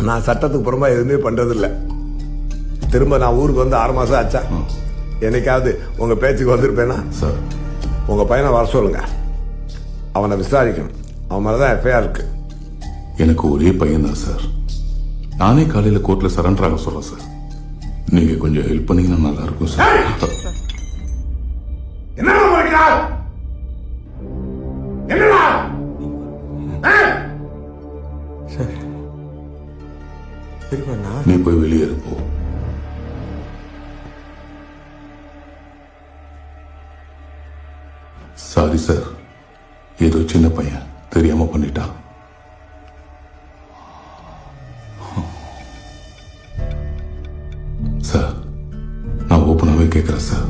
நான் சட்டத்துக்கு புறமா எதுவுமே பண்றதில்ல. திரும்ப நான் ஊருக்கு வந்து 6 மாசம் ஆச்சா. என்னைக்காவது உங்க பேச்சுக்கு வந்திருப்பேனா? சார், உங்க பையனை வர சொல்லுங்க. அவனை விசாரிக்கணும். அவன் மேலதான் எஃப்ஐஆர் இருக்கு. எனக்கு ஒரே பையன் தான் சார். நானே காலையில கோர்ட்ல சரண்டர் ஆக சொல்றேன் சார். நீங்க கொஞ்சம் ஹெல்ப் பண்ணீங்கன்னா நல்லா இருக்கும் சார். என்னடா நீ போய் வெளியே இருப்போ. சாரி சார், ஏதோ சின்ன பையன் தெரியாம பண்ணிட்டான். சார், நான் ஓப்பனாவே கேட்கிறேன் சார்.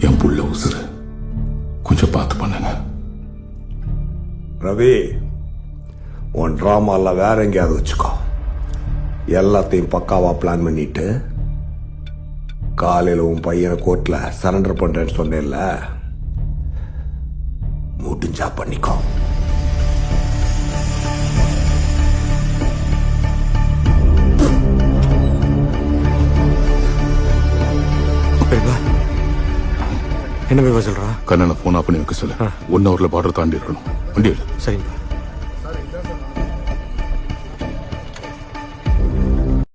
என் புள்ள உசுறு கொஞ்சம் பார்த்து பண்ணுங்க. ரவி, உன் டிராமால வேற எங்கேயாவது வச்சுக்கோ. எல்லாத்தையும் பக்காவா பிளான் பண்ணிட்டு காலையில உன் பையனை கோர்ட்ல சரண்டர் பண்றேன்னு சொன்னேன்ல, முடிஞ்சா பண்ணிக்கோ. என்ன சொல்றா? கண்ணனை போன் ஆஃப் பண்ணி வைக்க சொல்ல. 1 ஹவர்ல பார்டர் தாண்டி இருக்கணும். வண்டி சரிங்க.